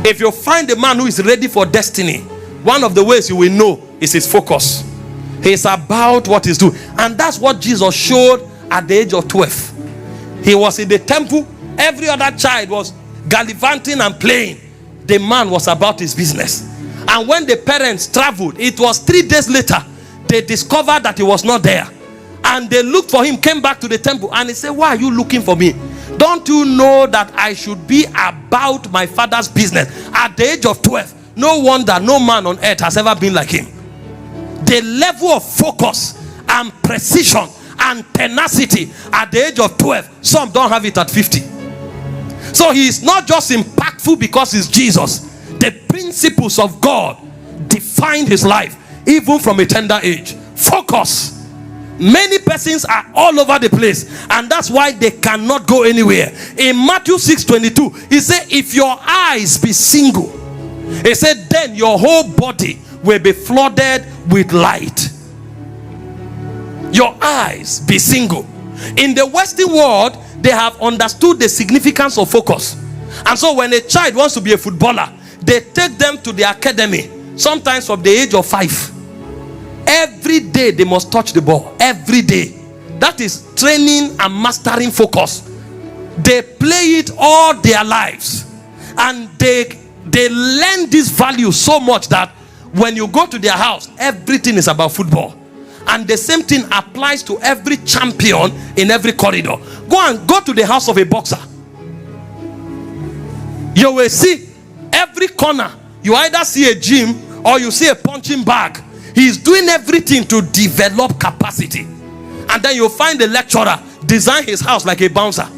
If you find a man who is ready for destiny, one of the ways you will know is his focus. He's about what he's doing. And that's what Jesus showed at the age of 12. He was in the temple. Every other child was gallivanting and playing. The man was about his business. And when the parents traveled, it was 3 days later, they discovered that he was not there. And they looked for him, came back to the temple, and he said, why are you looking for me? Don't you know that I should be about my father's business? At the age of 12, no wonder no man on earth has ever been like him. The level of focus and precision and tenacity at the age of 12, some don't have it at 50. So he is not just impactful because he's Jesus. The principles of God define his life even from a tender age. Focus. Many persons are all over the place, and that's why they cannot go anywhere. In Matthew 6:22, he said, if your eyes be single, he said, then your whole body will be flooded with light. Your eyes be single. In the Western world, they have understood the significance of focus. And so when a child wants to be a footballer, they take them to the academy, sometimes from the age of 5. Every day they must touch the ball. Every day. That is training and mastering focus. They play it all their lives, and they learn this value so much that when you go to their house, everything is about football. And the same thing applies to every champion in every corridor. Go to the house of a boxer. You will see every corner, you either see a gym or you see a punching bag. He's doing everything to develop capacity. And then you'll find the lecturer design his house like a bouncer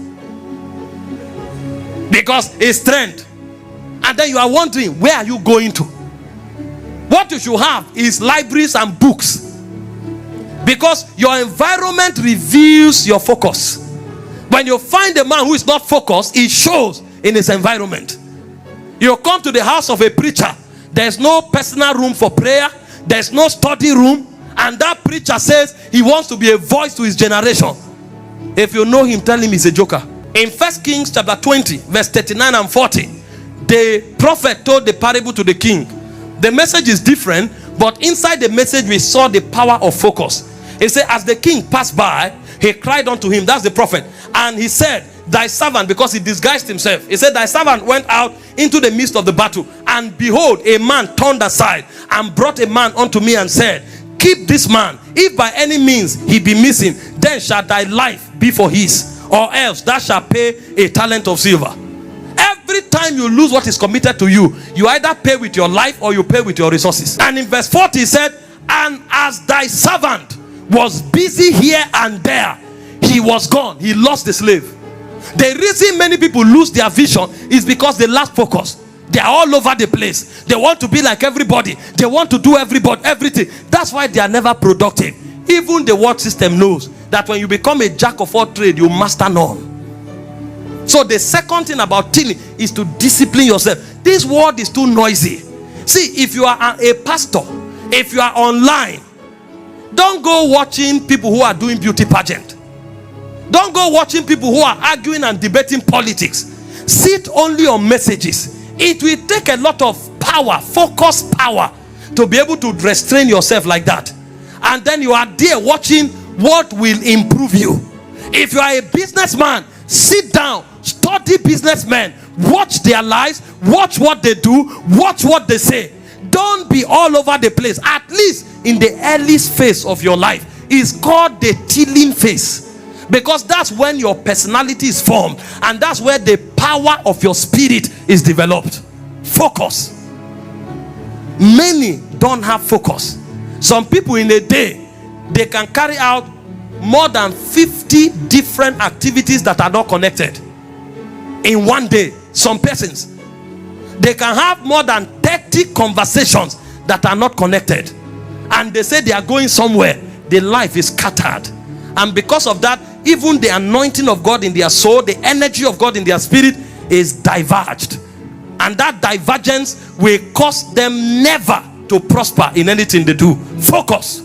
because his trend. And then you are wondering, where are you going to? What you should have is libraries and books, because your environment reveals your focus. When you find a man who is not focused, it shows in his environment. You come to the house of a preacher, there's no personal room for prayer, there's no study room, and that preacher says he wants to be a voice to his generation. If you know him, tell him he's a joker. In 1 Kings chapter 20 verse 39 and 40, the prophet told the parable to the king. The message is different, but inside the message we saw the power of focus. He said, as the king passed by, he cried unto him, that's the prophet, and he said, thy servant, because he disguised himself, he said, thy servant went out into the midst of the battle, and behold, a man turned aside and brought a man unto me and said, keep this man, if by any means he be missing, then shall thy life be for his, or else thou shalt pay a talent of silver. Every time you lose what is committed to you, you either pay with your life or you pay with your resources. And in verse 40 he said, and as thy servant was busy here and there, he was gone. He lost the slave. The reason many people lose their vision is because they lack focus. They are all over the place. They want to be like everybody. They want to do everything. That's why they are never productive. Even the world system knows that when you become a jack of all trades, you master none. So the second thing about tilling is to discipline yourself. This world is too noisy. See, if you are a pastor, if you are online, don't go watching people who are doing beauty pageant. Don't go watching people who are arguing and debating politics. Sit only on messages. It will take a lot of power, focus power, to be able to restrain yourself like that. And then you are there watching what will improve you. If you are a businessman, sit down, study businessmen, watch their lives, watch what they do, watch what they say. Don't be all over the place. At least in the earliest phase of your life is called the tilling phase, because that's when your personality is formed, and that's where the power of your spirit is developed. Focus. Many don't have focus. Some people in a day, they can carry out more than 50 different activities that are not connected in one day. Some persons, they can have more than 30 conversations that are not connected, and they say they are going somewhere. The life is scattered, and because of that, even the anointing of God in their soul, the energy of God in their spirit is diverged, and that divergence will cause them never to prosper in anything they do. Focus.